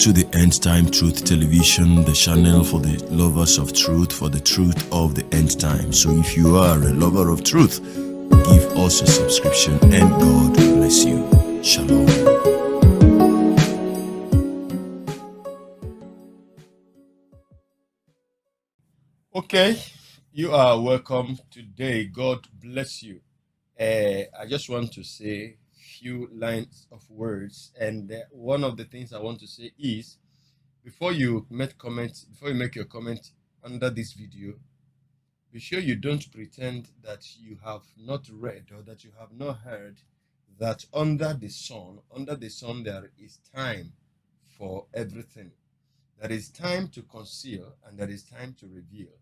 to the End Time Truth Television, the channel for the lovers of truth, for the truth of the end time. So if you are a lover of truth, give us a subscription and God bless you. Shalom. Okay, you are welcome today. God bless you. I just want to say few lines of words, and one of the things I want to say is, before you make your comment under this video, be sure you don't pretend that you have not read or that you have not heard that under the sun there is time for everything. There is time to conceal and there is time to reveal.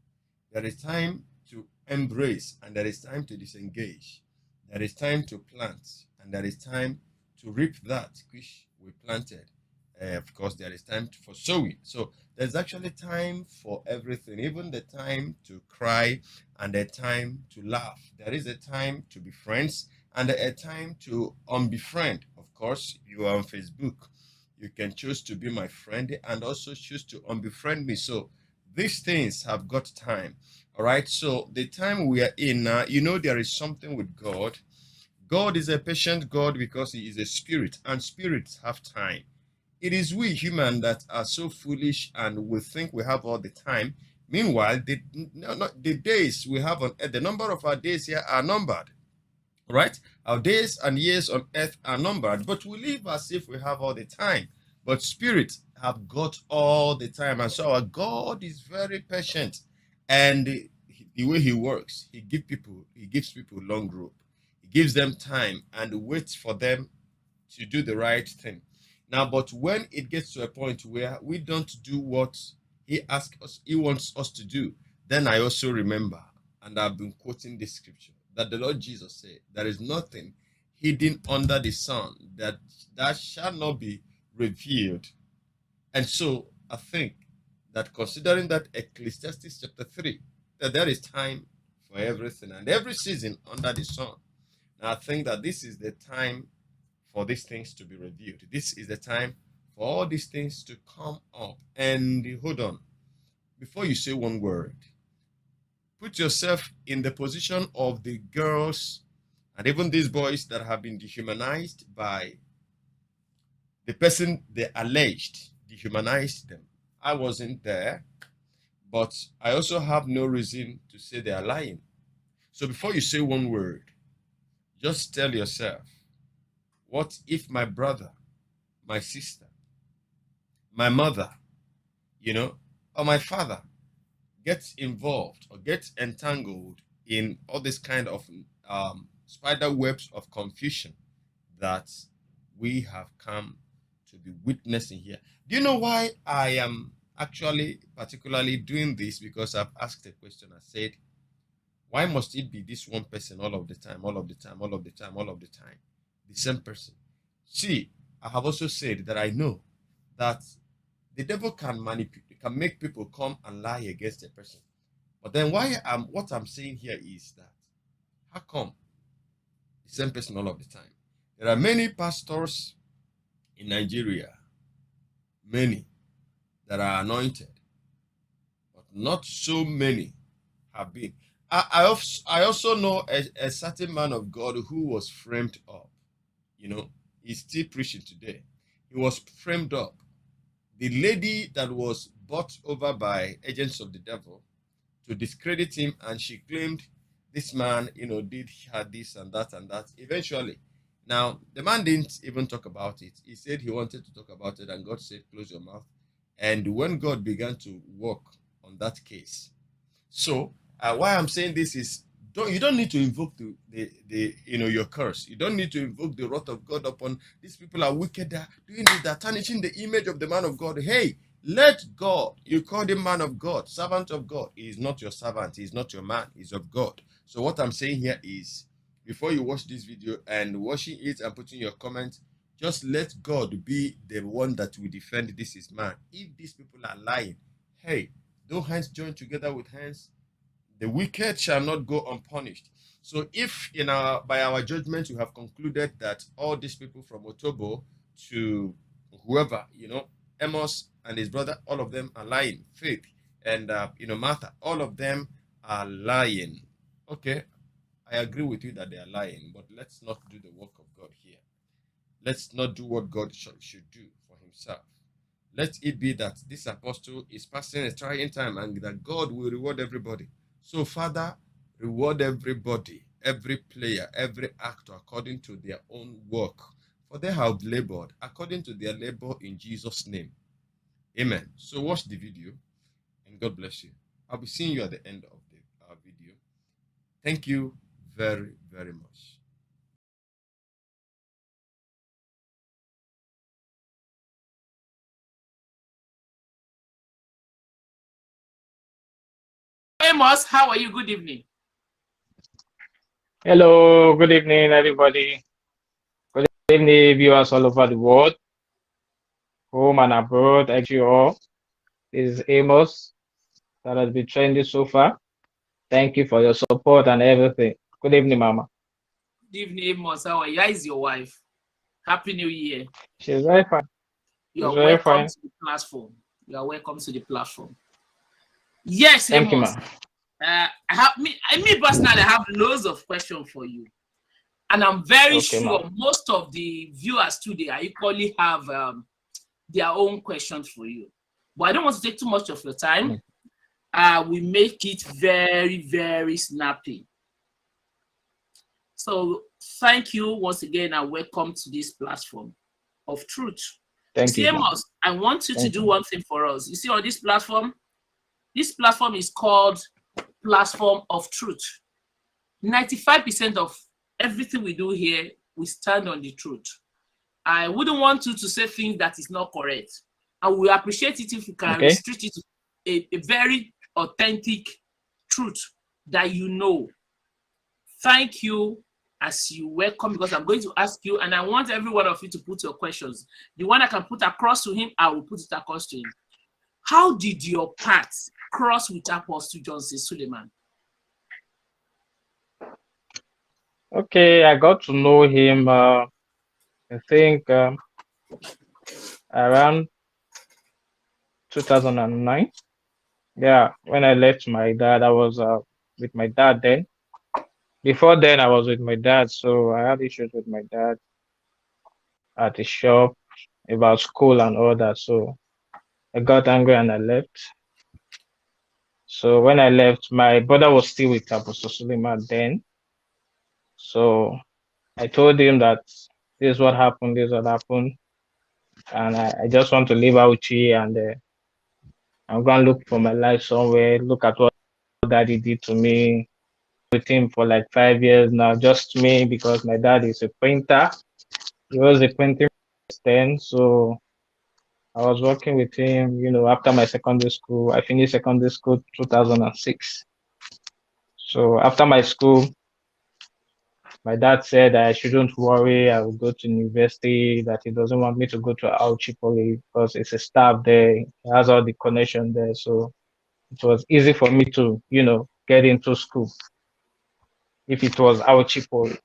There is time to embrace and there is time to disengage. There is time to plant and there is time to reap that which we planted. Of course, there is time for sowing. So there's actually time for everything, even the time to cry and the time to laugh. There is a time to be friends and a time to unbefriend. Of course, you are on Facebook. You can choose to be my friend and also choose to unbefriend me. So these things have got time. All right. So the time we are in now, there is something with God. God is a patient God because he is a spirit, and spirits have time. It is we humans that are so foolish and we think we have all the time. Meanwhile, the days we have on earth, the number of our days here are numbered. Right? Our days and years on earth are numbered, but we live as if we have all the time. But spirits have got all the time. And so our God is very patient. And the way he works, he gives people long rope. He gives them time and waits for them to do the right thing. Now, but when it gets to a point where we don't do what he wants us to do, then I also remember, and I've been quoting this scripture, that the Lord Jesus said, there is nothing hidden under the sun that shall not be revealed. And so I think that considering that Ecclesiastes chapter 3, that there is time for everything and every season under the sun. Now I think that this is the time for these things to be revealed. This is the time for all these things to come up. And hold on, before you say one word, put yourself in the position of the girls and even these boys that have been dehumanized by the person they alleged dehumanized them. I wasn't there, but I also have no reason to say they are lying. So before you say one word, just tell yourself, what if my brother, my sister, my mother, or my father gets involved or gets entangled in all this kind of spider webs of confusion that we have come to be witnessing here? Do you know why I am actually particularly doing this? Because I've asked a question. I said, why must it be this one person all of the time, all of the time, all of the time, all of the time? The same person. See, I have also said that I know that the devil can make people come and lie against a person. But then what I'm saying here is that, how come the same person all of the time? There are many pastors in Nigeria, many that are anointed, but not so many have been. I also know a certain man of God who was framed up. He's still preaching today. He was framed up. The lady that was bought over by agents of the devil to discredit him, and she claimed this man, did her this and that and that. Eventually, now the man didn't even talk about it. He said he wanted to talk about it, and God said, "Close your mouth." And when God began to work on that case, so why I'm saying this is, you don't need to invoke your curse. You don't need to invoke the wrath of God upon these people. Are wicked. They're doing this. They're tarnishing the image of the man of God. Hey, let God. You call him man of God, servant of God. He is not your servant. He is not your man. He's of God. So what I'm saying here is, before you watch this video and watching it and putting your comment, just let God be the one that will defend this is man. If these people are lying, hey, though hands join together with hands, the wicked shall not go unpunished. So if by our judgment we have concluded that all these people from Otobo to whoever, Amos and his brother, all of them are lying. Faith and Martha, all of them are lying. Okay, I agree with you that they are lying, but let's not do the work of God here. Let's not do what God should do for himself. Let it be that this apostle is passing a trying time and that God will reward everybody. So, Father, reward everybody, every player, every actor according to their own work. For they have labored according to their labor in Jesus' name. Amen. So watch the video and God bless you. I'll be seeing you at the end of the video. Thank you very, very much. Amos, how are you? Good evening. Hello, good evening, everybody. Good evening, viewers all over the world, home and abroad. I greet you all. This is Amos that has been trending so far. Thank you for your support and everything. Good evening, Mama. Good evening, Amos. How are you? How is your wife? Happy New Year. She's very fine. You She's are very welcome fine. to the platform. You are welcome to the platform. Yes, Thank you, Amos. Ma. I have me personally. I have loads of questions for you, and I'm very Okay, Ma. sure most of the viewers today I equally have their own questions for you. But I don't want to take too much of your time. We make it very, very snappy. So thank you once again and welcome to this platform of truth. Thank you, Ma. Amos, I want you to Thank do you. one thing for us. You see on this platform is called Platform of Truth. 95% of everything we do here, we stand on the truth. I wouldn't want you to say things that is not correct. And we appreciate it if you can restrict it to a very authentic truth that you know. Thank you as you welcome, because I'm going to ask you, and I want every one of you to put your questions. The one I can put across to him, I will put it across to him. How did your path cross with Apostle Johnson Suleman? Okay, I got to know him, I think, around 2009. Yeah, when I left my dad, I was with my dad then. Before then, I was with my dad, so I had issues with my dad at the shop about school and all that. So I got angry and I left. So when I left, my brother was still with Apostle Suleiman then. So I told him that this is what happened, this is what happened. And I just want to leave Auchi and I'm going to look for my life somewhere, look at what daddy did to me. With him for like 5 years now, just me, because my dad is a painter. He was a printing then, so I was working with him, after my secondary school. I finished secondary school 2006. So after my school, my dad said I shouldn't worry, I will go to university, that he doesn't want me to go to Auchi Poly because it's a staff there, he has all the connection there. So it was easy for me to, get into school if it was Auchi Poly.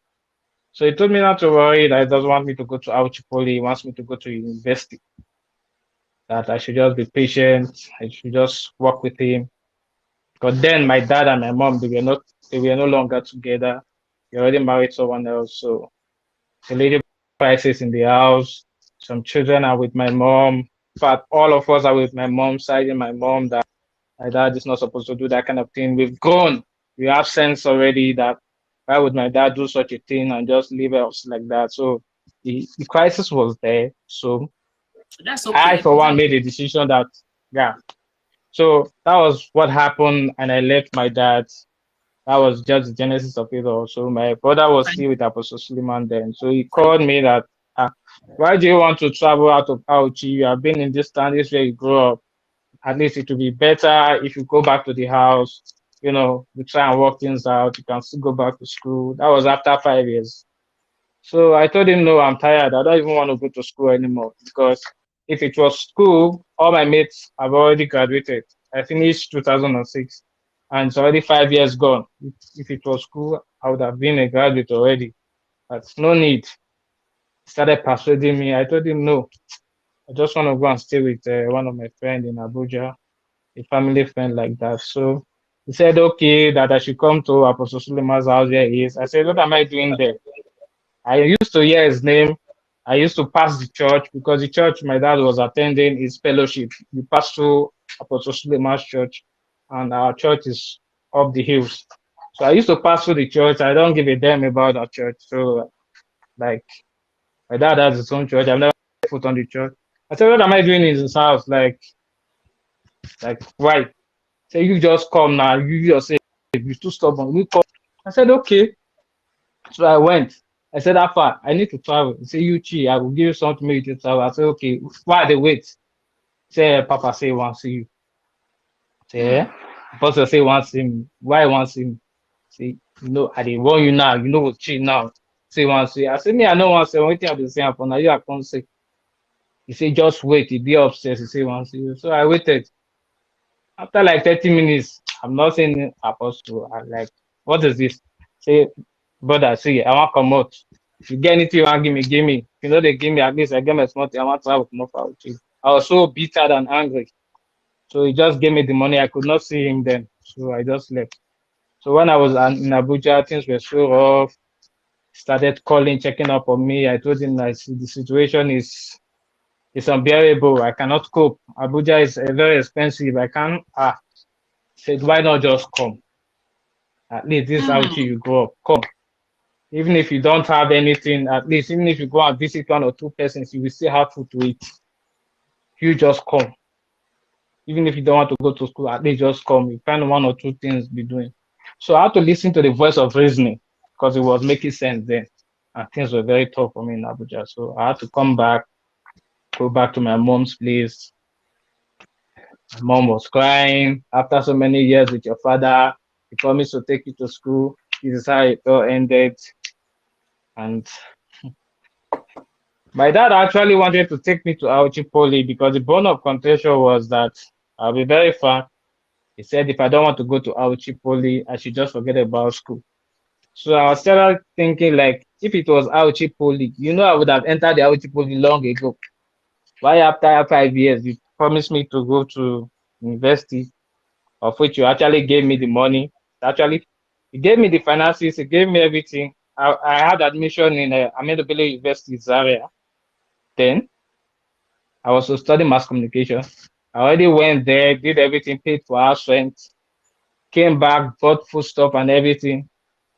So he told me not to worry, that he doesn't want me to go to Auchi Poly, he wants me to go to university, that I should just be patient, I should just work with him. But then my dad and my mom, they were no longer together. They already married someone else. So the lady crisis in the house. Some children are with my mom. In fact, all of us are with my mom, siding my mom that my dad is not supposed to do that kind of thing. We've grown. We have sense already that why would my dad do such a thing and just leave us like that? So the crisis was there. So That's I, okay. for one, made a decision that, yeah. So that was what happened, and I left my dad. That was just the genesis of it all. So my brother was still with Apostle Suleiman then. So he called me that, why do you want to travel out of Auchi? You have been in this town, this is where you grew up. At least it will be better if you go back to the house. You try and work things out. You can still go back to school. That was after 5 years. So I told him, no, I'm tired. I don't even want to go to school anymore, because if it was school, all my mates have already graduated. I finished 2006 and it's already 5 years gone. If it was school, I would have been a graduate already. But no need. He started persuading me. I told him, no, I just want to go and stay with one of my friends in Abuja, a family friend like that. So he said, okay, that I should come to Apostle Suleiman's house where he is. I said, what am I doing there? I used to hear his name. I used to pass the church because the church my dad was attending is fellowship. You pass through Apostle Suleiman's church, and our church is up the hills. So I used to pass through the church. I don't give a damn about our church. So like my dad has his own church. I've never set foot on the church. I said, what am I doing in his house? Like why? Say you just come now. You yourself, you too stubborn. You come. I said, okay. So I went. I said, how far? I need to travel. He said, you chi, I will give you something to make you travel. I said, okay. Why they wait? Say, Papa say he wants to see you. Say, Hmm. yeah. Pastor say he wants to see me. Why he wants to see me? See, you know, I didn't warn you now. You know what chi now. Say he wants to see. I said, me, I don't want to say. Only thing I've been saying for now, you are going to say. He said, just wait. He be upstairs. He say he wants to see you. So I waited. After like 30 minutes, I'm not saying apostle. I'm like, what is this? Say, brother, see, I want to come out. If you get anything you want, give me, give me. If you know they give me, at least I get my small thing. I want to have more for you. I was so bitter and angry. So he just gave me the money. I could not see him then. So I just left. So when I was in Abuja, things were so rough. Started calling, checking up on me. I told him that the situation is unbearable. I cannot cope. Abuja is very expensive. I can't. Said, why not just come? At least this is how Hmm. you grow up. Come. Even if you don't have anything, at least even if you go and visit one or two persons, you will still have food to eat. You just come. Even if you don't want to go to school, at least just come. You find one or two things to be doing. So I had to listen to the voice of reasoning because it was making sense then. And things were very tough for me in Abuja. So I had to come back, go back to my mom's place. My mom was crying after so many years with your father. He promised to take you to school. This is how it all ended. And my dad actually wanted to take me to Auchi Poly because the bone of contention was that I'll be very far. He said if I don't want to go to Auchi Poly, I should just forget about school. So I was started thinking like if it was Auchi Poly, I would have entered the Auchi Poly long ago. Why after 5 years you promised me to go to university, of which you actually gave me the money. Actually, you gave me the finances, you gave me everything. I had admission in Ahmedabele University Zaria. Then I was to study mass communication. I already went there, did everything, paid for house rent, came back, bought food stuff and everything.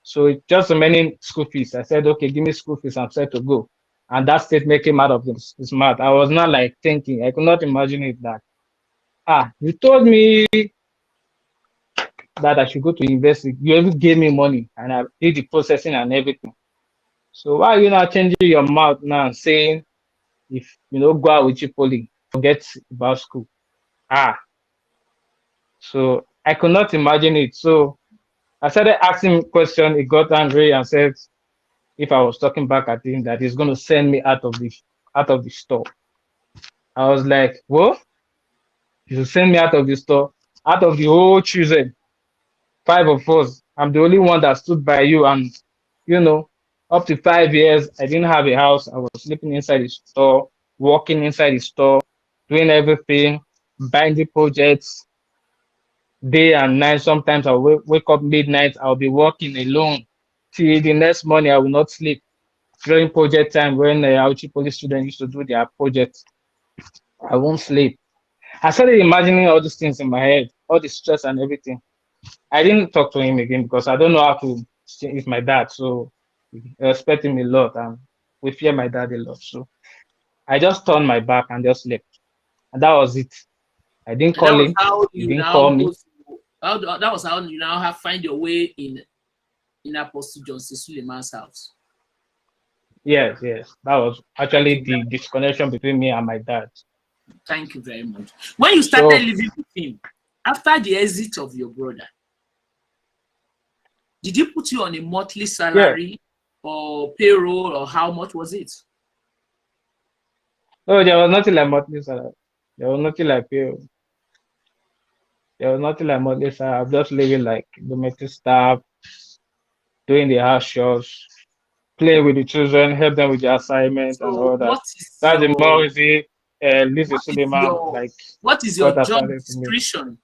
So just remaining school fees. I said, okay, give me school fees. I'm set to go. And that statement came out of this mouth. I was not like thinking. I could not imagine it that you told me that I should go to university. You even gave me money and I did the processing and everything. So why are you not changing your mouth now and saying if go out with Chipoli, forget about school? Ah, so I could not imagine it. So I started asking him question. He got angry and said if I was talking back at him that he's gonna send me out of the store. I was like, what? You send me out of the store, out of the whole children, five of us. I'm the only one that stood by you, and you know, up to 5 years, I didn't have a house. I was sleeping inside the store, working inside the store, doing everything, buying the projects day and night. Sometimes I'll wake up midnight. I'll be working alone till the next morning. I will not sleep during project time when the Auchi police students used to do their project. I won't sleep. I started imagining all these things in my head, all the stress and everything. I didn't talk to him again because I don't know how to stay with my dad. So we respect him a lot and we fear my dad a lot. So I just turned my back and just left. And that was it. I didn't And that call was him. how He you didn't now call go me. to that was how you now have find your way in Apostle Johnson Suleman's house. Yes, yes. That was Thank actually you. the disconnection between me and my dad. Thank you very much. When you started So living with him, after the exit of your brother, did he put you on a monthly yeah. salary or payroll or how much was it? No, there was nothing like monthly salary. There was nothing like pay. There was nothing like monthly salary. I'm just living like domestic staff, doing the house chores, play with the children, help them with the assignment and So all that. what is That's the your more easy. Lizzie Suleiman, like what is your got job assigned to me. description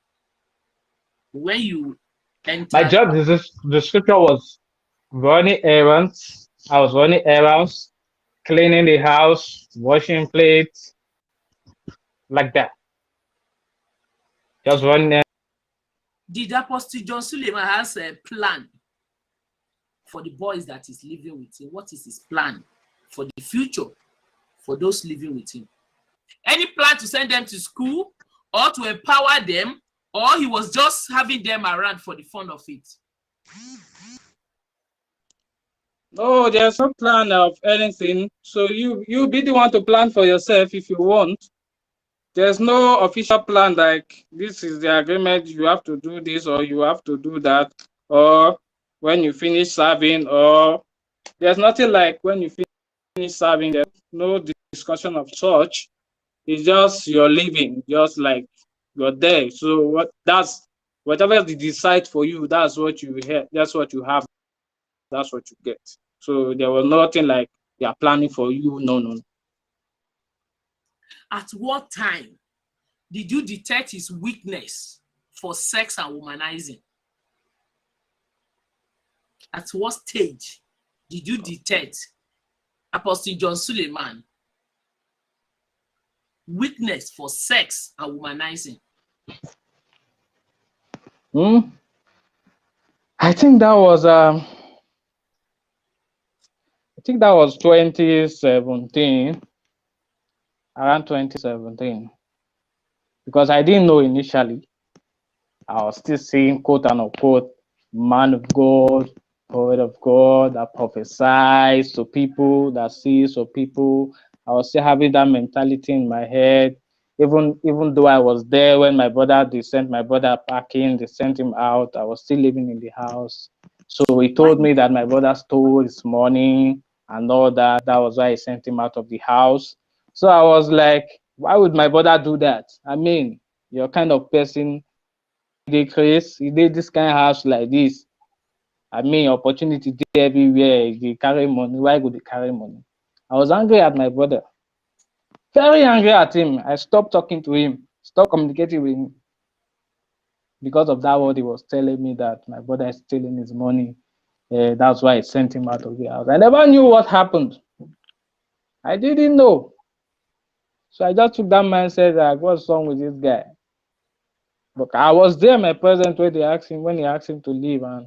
when you My enter? job description was running errands. I was running errands, cleaning the house, washing plates, like that. Just running. Did Apostle John Suleman has a plan for the boys that is living with him? What is his plan for the future for those living with him? Any plan to send them to school or to empower them, or he was just having them around for the fun of it? No, there's no plan of anything. So you be the one to plan for yourself if you want. There's no official plan like this is the agreement, you have to do this or you have to do that, or when you finish serving, or there's nothing like when you finish serving, there's no discussion of such. It's just you're living, just like you're there. So whatever they decide for you, that's what you have, that's what you have, that's what you get. So there was nothing like they are planning for you. No. At what time did you detect his weakness for sex and womanizing? At what stage did you detect Apostle John Suleman weakness for sex and womanizing? I think that was 2017, around 2017, because I didn't know initially. I was still seeing quote unquote man of God, poet of God that prophesies to people, that sees to people. I was still having that mentality in my head. Even though I was there when they sent my brother packing, they sent him out, I was still living in the house. So he told me that my brother stole his money and all that. That was why he sent him out of the house. So I was like, why would my brother do that? I mean, you're kind of person, they Chris, he did this kind of house like this. I mean, opportunity there everywhere. They carry money. Why would they carry money? I was angry at my brother. Very angry at him. I stopped talking to him, stopped communicating with him. Because of that, what he was telling me that my brother is stealing his money. That's why I sent him out of the house. I never knew what happened. I didn't know. So I just took that mindset like, what's wrong with this guy? But I was there, my present, when he asked him to leave, and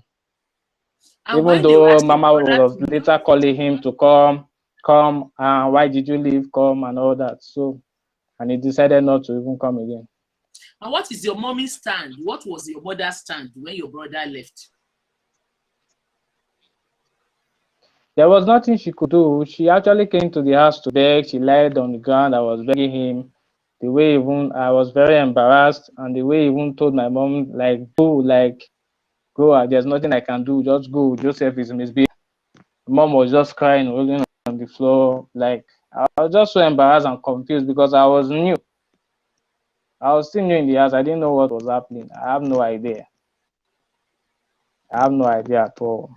even though Mama was later calling him to come, why did you leave? Come and all that. So, and he decided not to even come again. And what is your mommy's stand? What was your mother's stand when your brother left? There was nothing she could do. She actually came to the house to beg. She lied on the ground. I was begging him. The way even I was very embarrassed, and the way he even told my mom, like, go, there's nothing I can do. Just go. Joseph is misbehaving. Mom was just crying, rolling on the floor. Like, I was just so embarrassed and confused because I was new. I was still new in the house. I didn't know what was happening. I have no idea. At all.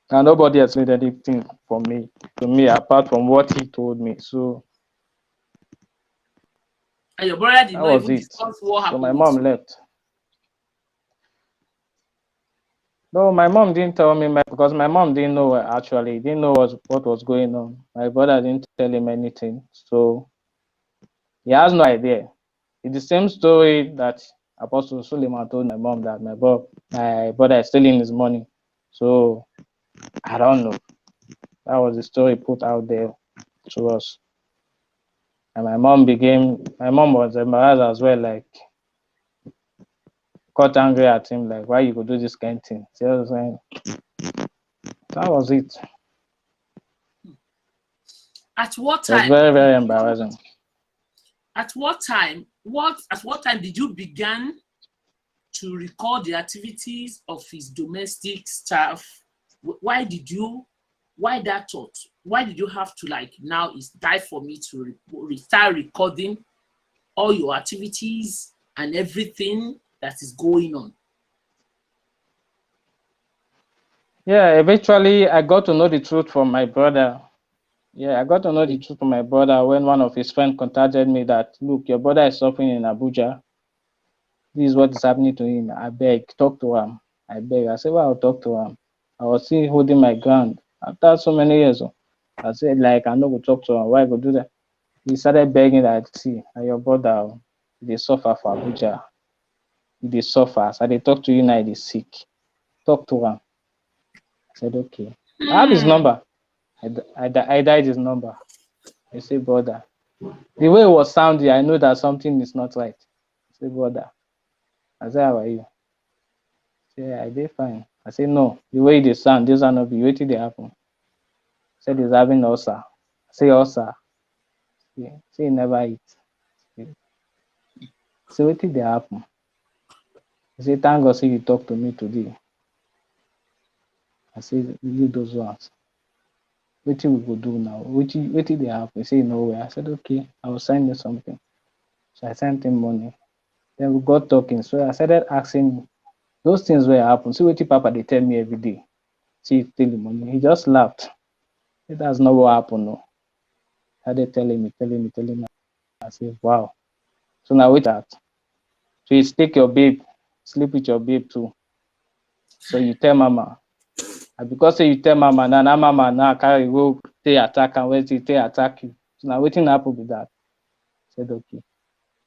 And nobody explained anything to me apart from what he told me. So, and your brother did not even discuss what happened. So my mom left. No, my mom didn't tell me because my mom didn't know actually. Didn't know what was going on. My brother didn't tell him anything. So he has no idea. It's the same story that Apostle Suleiman told my mom that my brother is stealing his money. So I don't know. That was the story put out there to us. And my mom was embarrassed as well, like got angry at him, like, why you could do this kind of thing. So that was it. At what time? It was very, very embarrassing. At what time did you begin to record the activities of his domestic staff? Why that thought? Why did you have to, like, now it's time for me to start recording all your activities and everything that is going on? Yeah, eventually I got to know the truth from my brother. Yeah, I got to know the truth from my brother when one of his friends contacted me that, look, your brother is suffering in Abuja. This is what is happening to him. I beg, talk to him. I beg. I said, well, I'll talk to him. I was still holding my ground. After so many years, I said, like, I'm not going to talk to him. Why go do that? He started begging that, see, your brother, they suffer for Abuja. They suffer. So they talk to you now, they sick. Talk to him. I said, okay. I have his number. I died his number. I say, brother. The way it was sounding, I know that something is not right. I say, brother. I say, how are you? Say, I did fine. I say, no. The way they sound, this are not be waiting they happen. I said, he's having ulcer. I say, ulcer. Yeah. Say, he never eat. Say, what did they happen? I say, thank God, say you talk to me today. I say, leave those ones. What we go do now? What did they happen? He say, nowhere. I said, okay, I will send you something. So I sent him money. Then we got talking. So I started asking those things where happen. See what Papa they tell me every day. See, steal the money. He just laughed. That's not what happened. No. Started telling me. I said, wow. So now with that. So you take your babe, sleep with your babe too. So you tell mama. And because say you tell mama now mama now carry go take attack and when they take attack you. So now waiting happen with that. I said okay.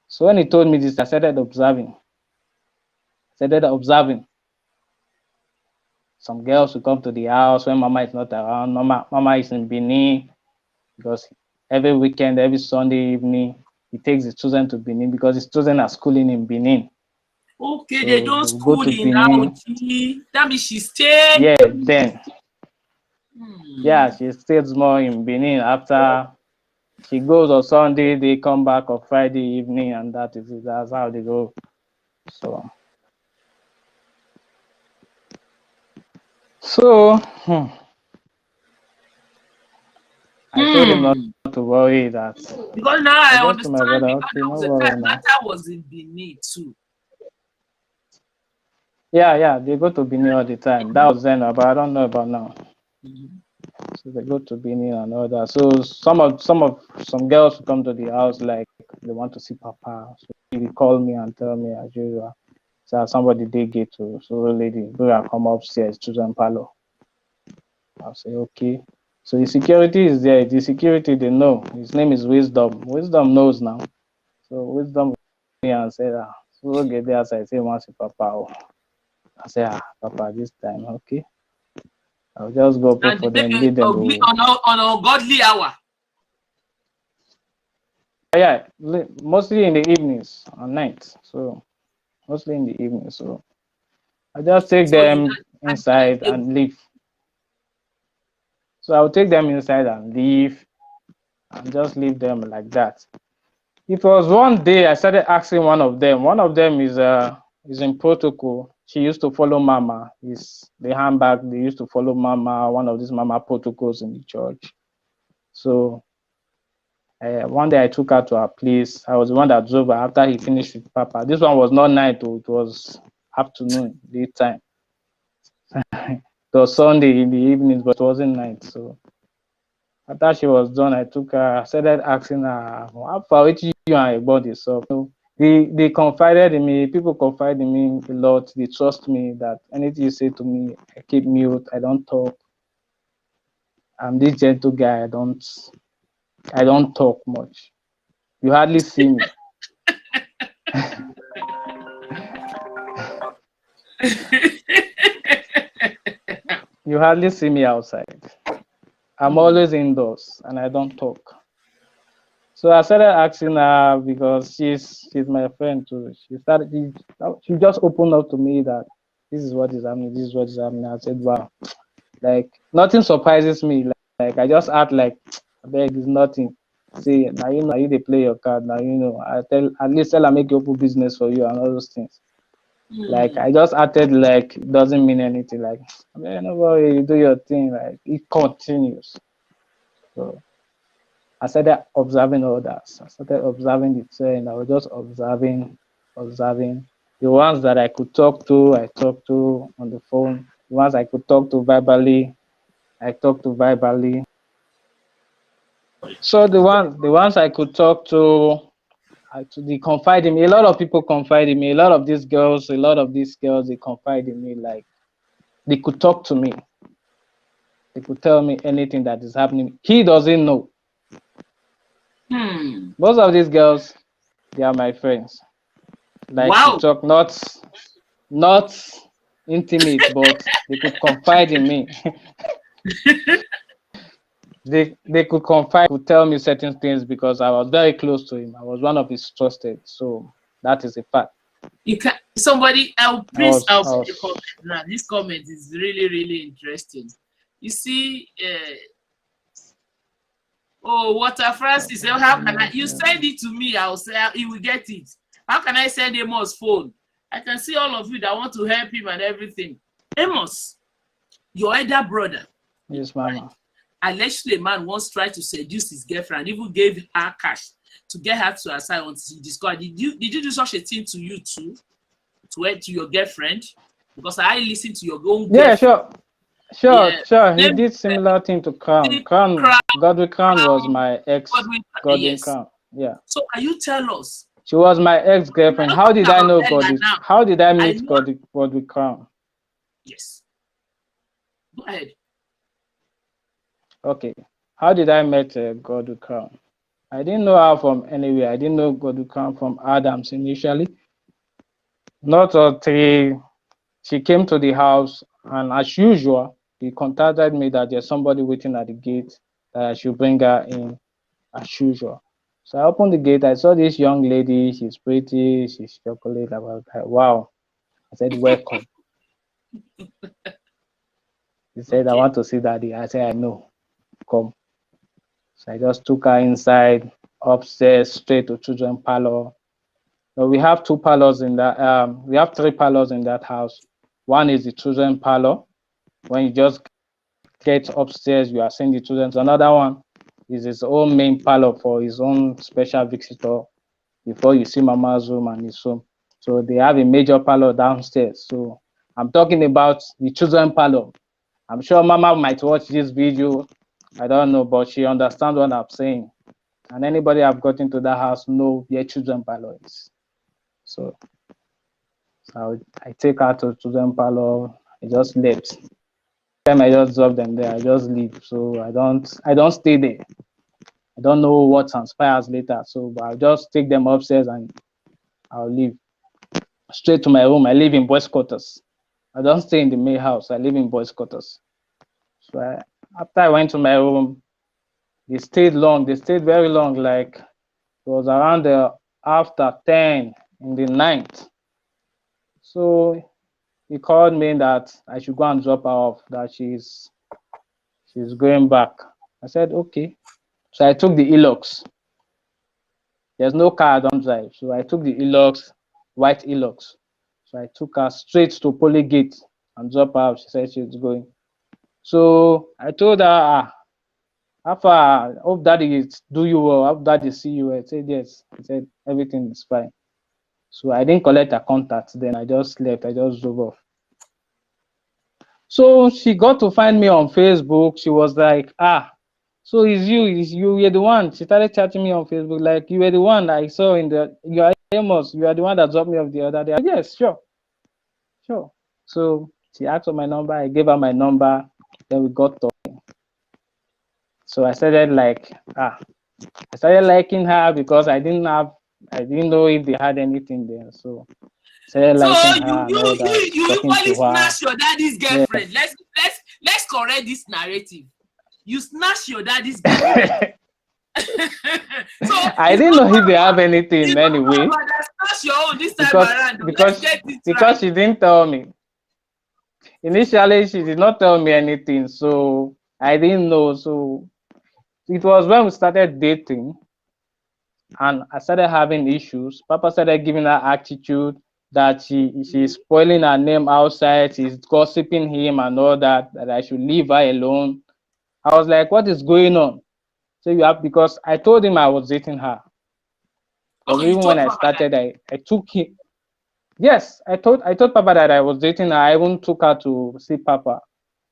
So when he told me this, I started observing. Some girls will come to the house when mama is not around. Mama is in Benin because every weekend, every Sunday evening, he takes his children to Benin because his children are schooling in Benin. Okay, So they don't they will go school to in Benin. Auchi. That means she stayed. Yeah, then. Yeah, she stays more in Benin after she goes on Sunday, they come back on Friday evening, and that is it. That's how they go. So I told him not to worry that. Because now I I just told my understand, brother, because okay, there no was a worry time now. Nata was in Benin too. Yeah, they go to Benin all the time. That was then, but I don't know about now. So they go to Benin and all that. So some girls come to the house like they want to see Papa. So he will call me and tell me as usual. So somebody they get to so lady, go and come upstairs, children parlor. I'll say okay. So the security is there. The security they know. His name is Wisdom. Wisdom knows now. So Wisdom me and said, so we'll get there. So I say, once Papa. Oh. I say, Papa, this time, okay. I'll just go open And for them, maybe lead them. on a godly hour. Yeah, mostly in the evenings and nights. So mostly in the evenings. So I just take So you them inside and leave. So I'll take them inside and leave and just leave them like that. It was one day I started asking one of them. One of them is in protocol. She used to follow Mama. Is the handbag they used to follow Mama. One of these Mama protocols in the church. So one day I took her to her place. I was the one that drove her after he finished with Papa. This one was not night, though. It was afternoon, daytime. It was Sunday in the evenings, but it wasn't night. So after she was done, I took her. I started asking her, "How far with you and your body?" So they confided in me. People confide in me a lot. They trust me that anything you say to me, I keep mute. I don't talk. I'm this gentle guy. I don't talk much. You hardly see me. You hardly see me outside. I'm always indoors and I don't talk. So I started asking her because she's my friend too. She just opened up to me that this is what is happening, this is what is happening. I said, wow, like nothing surprises me. Like I just act like I beg is nothing. See, now you they play your card. Now at least tell her make open business for you and all those things. Like I just acted like it doesn't mean anything. Like I mean, nobody, you do your thing. Like it continues. So I started observing others. I started observing the trend. I was just observing. The ones that I could talk to, I talked to on the phone. The ones I could talk to verbally, I talked to verbally. So the ones I could talk to, they confide in me. A lot of people confide in me. A lot of these girls, they confide in me. Like they could talk to me. They could tell me anything that is happening. He doesn't know. Most of these girls, they are my friends. Like to Wow. talk, not intimate, but they could confide in me. they could confide, could tell me certain things because I was very close to him. I was one of his trusted. So that is a fact. You can somebody please I I'll put a was comment now. This comment is really, really interesting. You see, oh, Water Francis, how can I? You send it to me, I'll say he will get it. How can I send Amos phone? I can see all of you that want to help him and everything. Amos, your elder brother, yes, mama. allegedly a man once tried to seduce his girlfriend, even gave her cash to get her to her side until he discovered. Did you do such a thing to you too? To your girlfriend? Because I listened to your own Yeah, girlfriend. sure. He did similar thing to Crown. Godwin Crown was my ex. Godwin Yes. Crown. Yeah. So can you tell us? She was my ex-girlfriend. I'm How did I talking know about Bella Godwin? now. How did I I meet know. Godwin Crown? Yes. Go ahead. Okay. How did I meet Godwin Crown? I didn't know her from anywhere. I didn't know Godwin Crown from Adams initially. Not until she came to the house, and as usual, he contacted me that there's somebody waiting at the gate, that I should bring her in as usual. So I opened the gate. I saw this young lady. She's pretty. She's chocolate. I was like, wow. I said, welcome. He said, I Okay. want to see daddy. I said, I know. Come. So I just took her inside, upstairs, straight to children parlor. So we have two parlors in that. We have three parlors in that house. One is the children parlor. When you just get upstairs, you are seeing the children. So another one is his own main parlor for his own special visitor before you see mama's room and his room. So they have a major parlor downstairs. So I'm talking about the children parlor. I'm sure mama might watch this video. I don't know, but she understands what I'm saying. And anybody I've got into that house know where children parlor is. So I take her to children parlor. I just left. Time I just drop them there, I just leave. So I don't stay there. I don't know what transpires later. So but I'll just take them upstairs and I'll leave straight to my room. I live in boys' quarters. I don't stay in the main house. I live in boys' quarters. So after I went to my room, they stayed long. They stayed very long. Like it was around after 10 in the night. So he called me that I should go and drop her off, that she's going back. I said, okay. So I took the Hilux. There's no car, I don't drive. So I took the Hilux, white Hilux. So I took her straight to Polygate and drop her off. She said she was going. So I told her, after I hope daddy do you well, I hope daddy see you well. I said yes. He said everything is fine. So I didn't collect her contact then. I just left. I just drove off. So she got to find me on Facebook. She was like, so you were the one. She started chatting me on Facebook, like, you were the one I saw in you are Amos, you are the one that dropped me off the other day. Yes, sure. So she asked for my number, I gave her my number, then we got talking. So I started liking her because I didn't know if they had anything there. So I started So liking her and all that, you talking usually to her. snatch your daddy's girlfriend. Yeah. Let's correct this narrative. You snatch your daddy's girlfriend. So I didn't know if they have anything anyway. Snatch your own this time around. Because she didn't tell me. Initially, she did not tell me anything, so I didn't know. So it was when we started dating, and I started having issues. Papa started giving her attitude that she's spoiling her name outside. She's gossiping him and all that. That I should leave her alone. I was like, what is going on? So because I told him I was dating her. Because even when I started, I took him. Yes, I told Papa that I was dating her. I even took her to see Papa.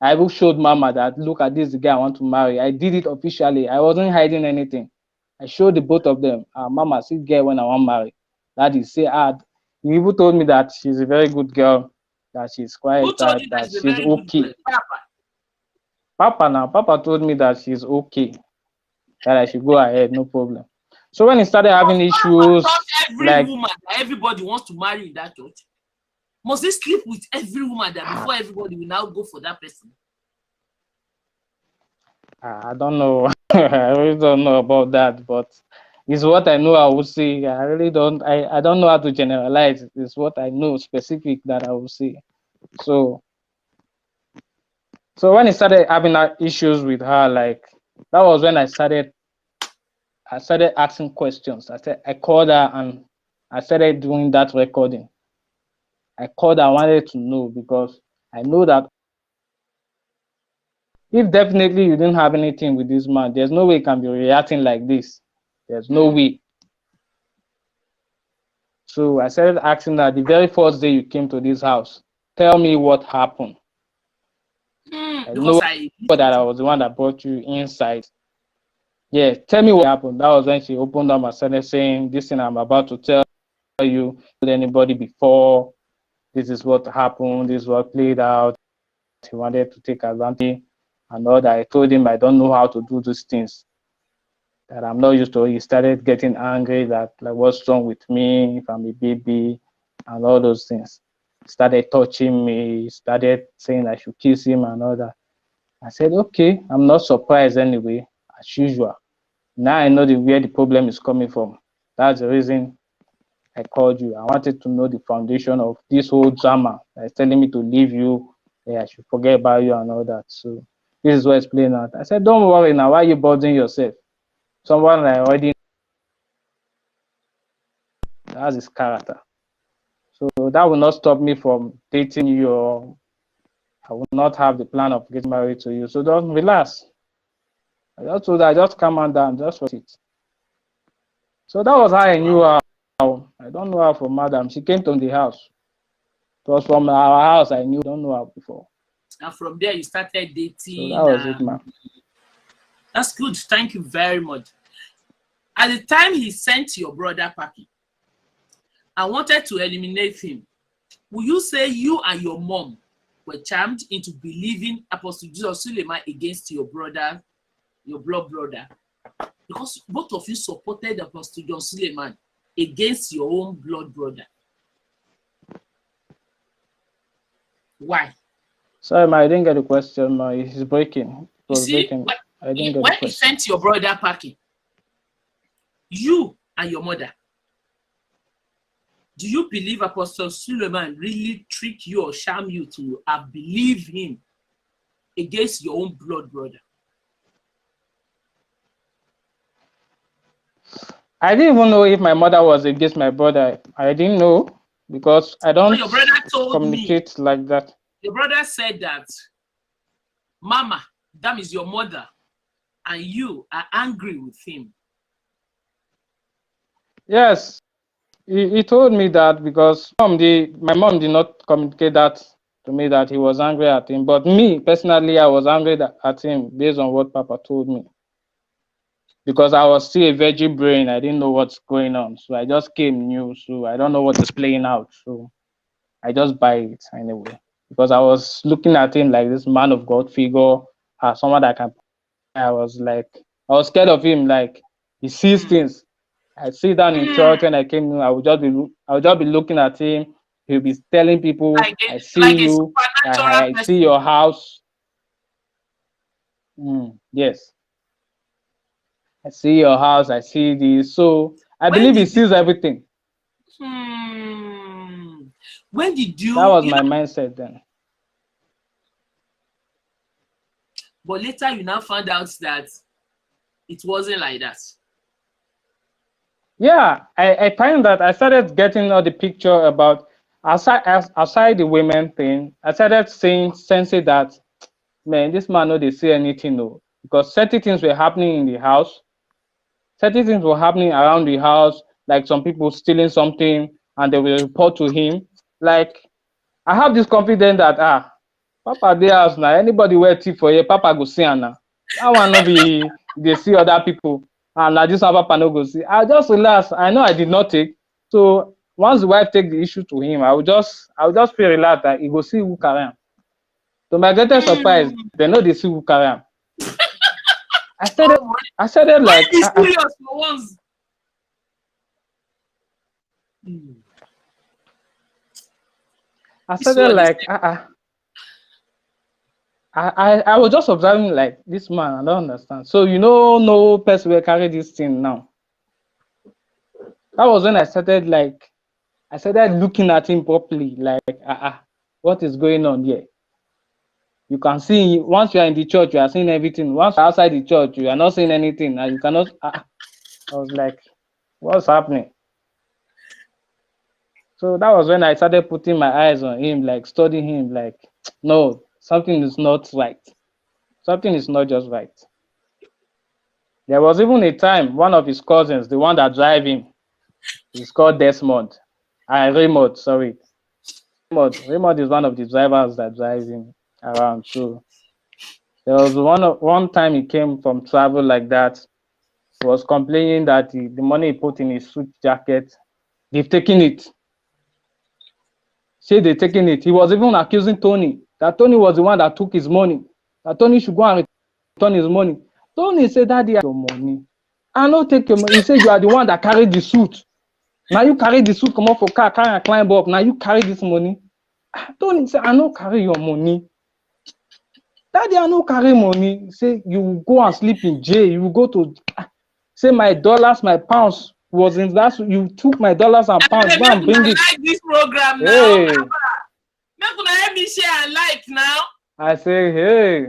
I even showed Mama that, look at this guy I want to marry. I did it officially. I wasn't hiding anything. I showed the both of them. Mama, see girl when I want to marry. Daddy say, he even told me that she's a very good girl, that she's Who quiet told type, you that that she's a she's very good okay. girl? Papa. Papa told me that she's okay, that I should go ahead, no problem. So when he started having issues, Every like woman that everybody wants to marry in that church, must he sleep with every woman that before everybody will now go for that person? I don't know. I really don't know about that, but it's what I know I will see. I really don't. I don't know how to generalize. It's what I know specific that I will see. So when he started having issues with her, like that was when I started asking questions. I called her and I started doing that recording. I called her, I wanted to know, because I know that if definitely you didn't have anything with this man, there's no way you can be reacting like this. There's no way. So I started asking her, the very first day you came to this house, tell me what happened. I know that I was the one that brought you inside. Yeah, tell me what happened. That was when she opened up and started saying, this thing I'm about to tell you, told anybody before, this is what happened, this is what played out. He wanted to take advantage and all that. I told him I don't know how to do these things, that I'm not used to it. He started getting angry, that like, what's wrong with me if I'm a baby and all those things. Started touching me, started saying I should kiss him and all that. I said, okay, I'm not surprised anyway, as usual. Now I know where the problem is coming from. That's the reason I called you. I wanted to know the foundation of this whole drama. That's telling me to leave you, I should forget about you and all that. So this is what it's playing out. I said, don't worry now, why are you bothering yourself? Someone I already, that's his character. So that will not stop me from dating you, or I will not have the plan of getting married to you. So don't relax. I just told her, I just calm down, just for it. So that was how I knew her. I don't know her from Madam. She came to the house. It was from our house. I knew, don't know her before. And from there, you started dating. So that was it, man. That's good. Thank you very much. At the time he sent your brother packing, I wanted to eliminate him. Will you say you and your mom were charmed into believing Apostle Johnson Suleman against your brother, your blood brother? Because both of you supported Apostle Johnson Suleman against your own blood brother. Why? Sorry, man, I didn't get the question. Man. It's breaking. It was breaking. I didn't get the question. When he sent your brother packing, you and your mother, do you believe Apostle Suleiman really tricked you or sham you to believe him against your own blood brother? I didn't even know if my mother was against my brother. I didn't know, because I don't your brother told communicate like that. Your brother said that, Mama, that is your mother, and you are angry with him. Yes, he told me that, because my mom did not communicate that to me, that he was angry at him. But me, personally, I was angry at him based on what Papa told me. Because I was still a virgin brain, I didn't know what's going on. So I just came new, so I don't know what is playing out. So I just buy it anyway. Because I was looking at him like this man of God figure, someone that can. I was scared of him. Like, he sees things. I sit down in church when I came in, I would just be looking at him. He'll be telling people, I see you, I see your house. Yes. I see your house, I see this. So I believe he sees everything. When did you? That was my mindset then. But later you now found out that it wasn't like that. Yeah, I find that I started getting all the picture about outside the women thing. I started sensing that, man, this man no dey say anything, no, because certain things were happening in the house. Certain things were happening around the house, like some people stealing something and they will report to him. Like, I have this confidence that Papa dey house now. Anybody wear thief for here, Papa go see am now. That one no be they see other people. And now this one Papa no go see. I just relax. I know I did not take. So once the wife take the issue to him, I will just feel relaxed that he go see who carry am. To my greatest surprise, they know they see who carry am. I started like Why be serious for once? I started like I was just observing like this man. I don't understand. So no person will carry this thing now. That was when I started looking at him properly. Like what is going on here? You can see once you are in the church, you are seeing everything. Once you're outside the church, you are not seeing anything, and you cannot. I was like, what's happening? So that was when I started putting my eyes on him, like studying him. Like, no, something is not right. Something is not just right. There was even a time one of his cousins, the one that drive him, he's called Desmond. Raymond, sorry. Raymond is one of the drivers that drives him around. So there was one time he came from travel like that. He was complaining that the money he put in his suit jacket, they've taken it. Say they've taken it. He was even accusing Tony, that Tony was the one that took his money, that Tony should go and return his money. Tony said, Daddy, your money. I don't take your money. He said, you are the one that carried the suit. Now you carry the suit, come up for car, carry and climb up. Now you carry this money. Tony said, I don't carry your money. Daddy, I don't carry money. He said, you will go and sleep in jail. You will go to, say my dollars, my pounds was in that. You took my dollars and pounds. Go and bring it. I like this program now. Hey. Make una help me share and like now. I say, hey.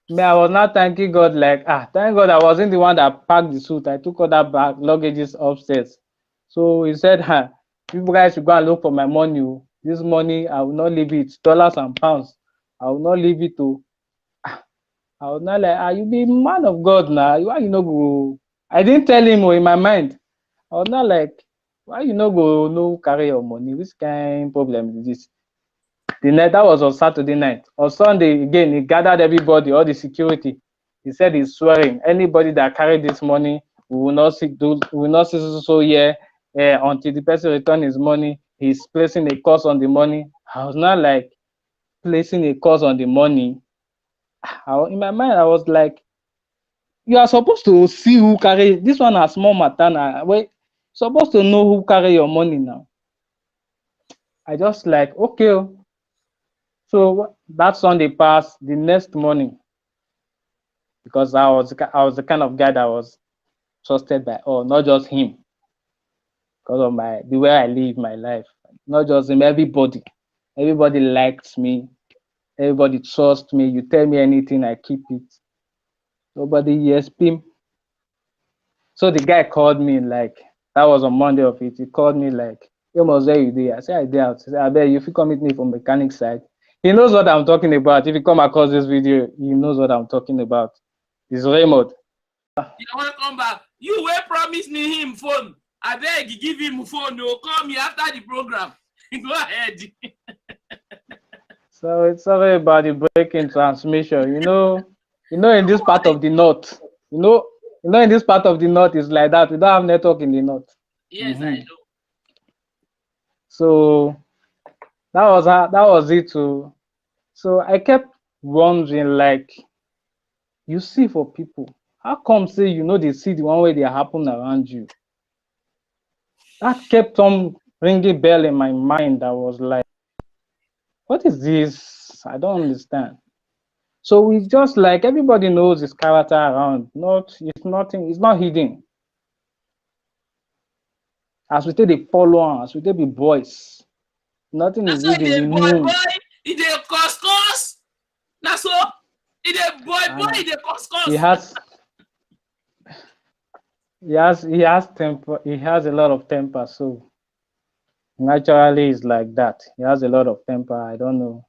Me, I was not thanking God like, thank God I wasn't the one that packed the suit. I took all that bag, luggages upstairs. So he said, you guys should go and look for my money. This money, I will not leave it. Dollars and pounds. I will not leave it to. I was not like, you be man of God now. Why you no go? I didn't tell him in my mind. I was not like, why you no go no carry your money? Which kind of problem is this? The night that was on Saturday night. On Sunday again, he gathered everybody, all the security. He said he's swearing anybody that carried this money, we will not see so here until the person return his money. He's placing a curse on the money. I was not like placing a curse on the money. In my mind, I was like, you are supposed to see who carry this one. A small matter now. Wait, supposed to know who carry your money now. I just like, okay. So that Sunday passed. The next morning, because I was the kind of guy that was trusted by all, not just him, because of the way I live my life. Not just him, everybody likes me. Everybody trusts me. You tell me anything, I keep it. Nobody ESP. So the guy called me like, that was on Monday of it. He called me like, you must say you there. I said, I did. I said, I bet you, if you come meet me from mechanic side. He knows what I'm talking about. If you come across this video, he knows what I'm talking about. It's Raymond. You want to come back? You will promise me him phone. I beg you, give him phone. He'll call me after the program. Go ahead. So it's sorry about the breaking transmission. In this part of the north, in this part of the north is like that. We don't have network in the north. Yes, I know. So that was it too. So I kept wondering, like, you see, for people, how come say they see the one way they happen around you? That kept on ringing bell in my mind. I was like, what is this? I don't understand. So we just like, everybody knows his character around. It's not hidden. As we take the follow on, as we take the boys, nothing is hidden. Boy, he dey cos. Na so he dey boy, he dey cos. He has temper. He has a lot of temper. So naturally, it's like that. He has a lot of temper. I don't know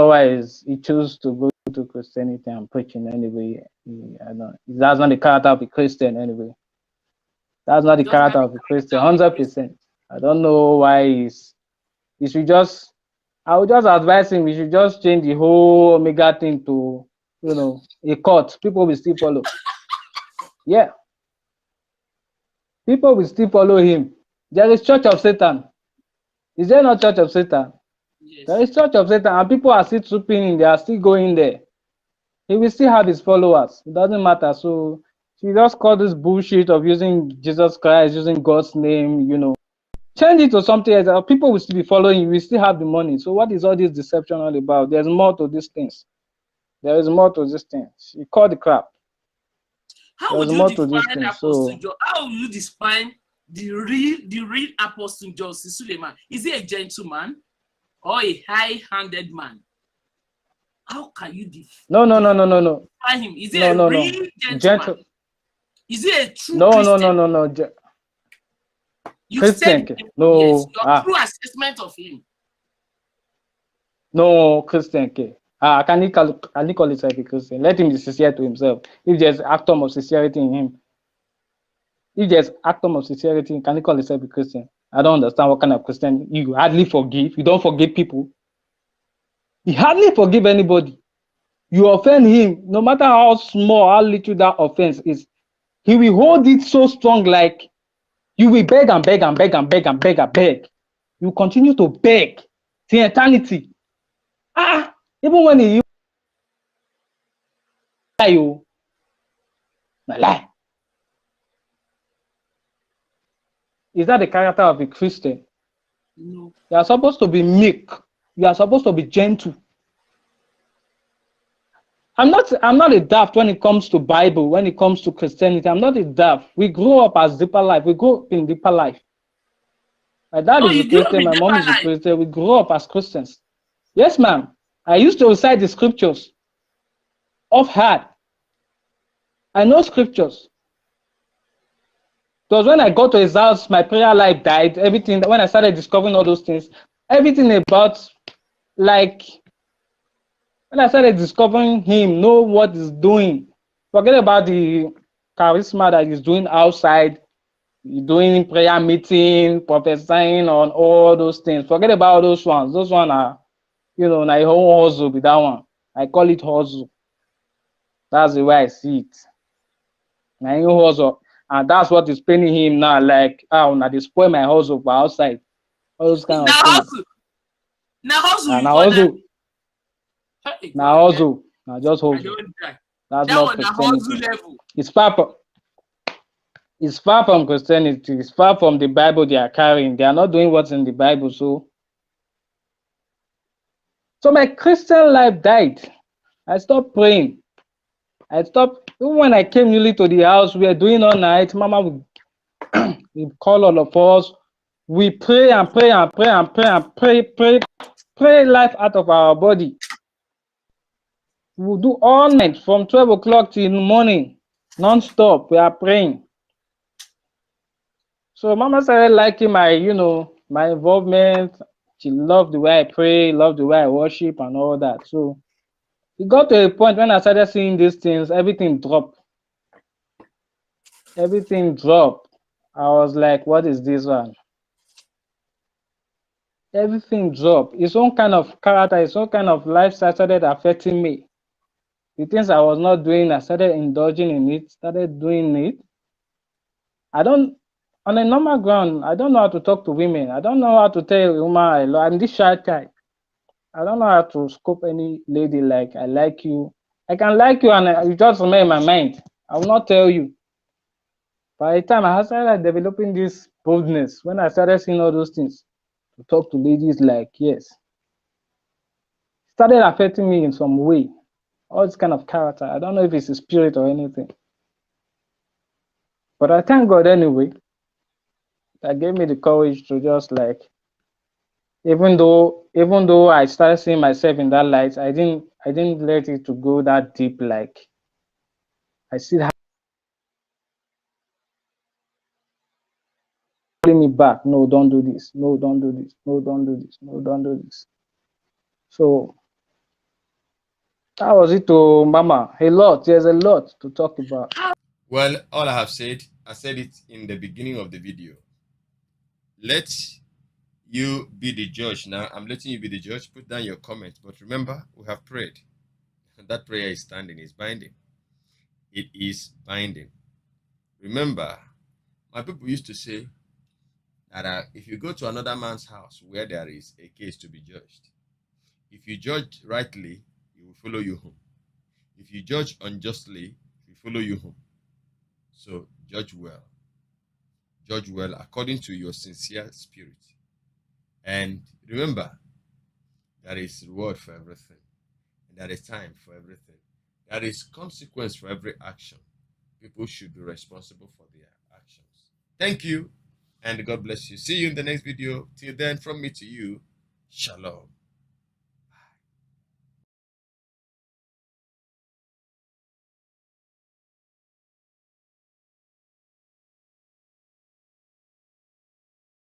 why he chose to go to Christianity and preaching anyway. That's not the character of a Christian anyway. That's not the character of a Christian, 100%. I don't know why he should just I would just advise him we should just change the whole Omega thing to, a cult. People will still follow. Yeah. People will still follow him. There is Church of Satan. Is there not Church of Satan? Yes. There is Church of Satan, and people are still trooping in. They are still going there. He will still have his followers. It doesn't matter. So she just call this bullshit of using Jesus Christ, using God's name, Change it to something else. People will still be following you. We still have the money. So what is all this deception all about? There's more to these things. There is more to these things. She called the crap. How would you define Apostle John? How would you define the real Apostle Johnson Suleman? Is he a gentleman or a high-handed man? How can you define him? Is he a real gentleman? Is he a true Christian? No. You Christian. said No. Yes, your true assessment of him. No, Christian. Can he call himself a Christian? Let him be sincere to himself. If there's atom of sincerity in him, can he call himself a Christian? I don't understand what kind of Christian. You hardly forgive. You don't forgive people. He hardly forgive anybody. You offend him, no matter how small, how little that offense is, he will hold it so strong, like you will beg and beg and beg and beg and beg and beg. You continue to beg till eternity. Even when he lie. Is that the character of a Christian? No. You are supposed to be meek. You are supposed to be gentle. I'm not a daft when it comes to Bible, when it comes to Christianity. I'm not a daft. We grow up as deeper life. We grow up in deeper life. My dad is a Christian. My mom is a Christian. We grow up as Christians. Yes, ma'am. I used to recite the scriptures off heart. I know scriptures. Because when I got to his house, my prayer life died. Everything, when I started discovering all those things, everything about, like, when I started discovering him, know what he's doing. Forget about the charisma that he's doing outside, doing prayer meeting, prophesying on all those things. Forget about those ones. Those ones are, like whole hustle with that one. I call it hustle. That's the way I see it. Now hustle. And that's what is paining him now. Like, now they spoil my hustle for outside. All those kind of things. Now hustle. Now also, now just hold. That's not Christianity. It's far from Christianity. It's far from the Bible they are carrying. They are not doing what's in the Bible. So my Christian life died. I stopped praying. Even when I came newly to the house, we were doing all night. Mama would call all of us. We pray and pray and pray and pray and pray life out of our body. We'll do all night from 12 o'clock till in the morning, non-stop. We are praying. So Mama started liking my, my involvement. She loved the way I pray, loved the way I worship and all that. So it got to a point when I started seeing these things, everything dropped. Everything dropped. I was like, what is this one? Everything dropped. Its own kind of character, its own kind of lifestyle started affecting me. The things I was not doing, I started indulging in it, started doing it. On a normal ground, I don't know how to talk to women. I don't know how to tell a woman I'm this shy type. I don't know how to scope any lady like, I like you. I can like you and you just remain in my mind. I will not tell you. By the time I started developing this boldness, when I started seeing all those things, to talk to ladies like, yes, it started affecting me in some way. All this kind of character. I don't know if it's a spirit or anything. But I thank God anyway. That gave me the courage to just like, even though I started seeing myself in that light, I didn't let it to go that deep. Like I still have me back. No, don't do this. No, don't do this. No, don't do this. No, don't do this. So that was it to Mama. There's a lot to talk about. Well, all I have said, I said it in the beginning of the video. Let you be the judge. Now, I'm letting you be the judge. Put down your comments. But remember, we have prayed. And that prayer is standing, is binding. It is binding. Remember, my people used to say that if you go to another man's house where there is a case to be judged, if you judge rightly, he will follow you home. If you judge unjustly, he will follow you home. So judge well. Judge well according to your sincere spirit. And remember, there is reward for everything. And there is time for everything. There is consequence for every action. People should be responsible for their actions. Thank you, and God bless you. See you in the next video. Till then, from me to you, shalom.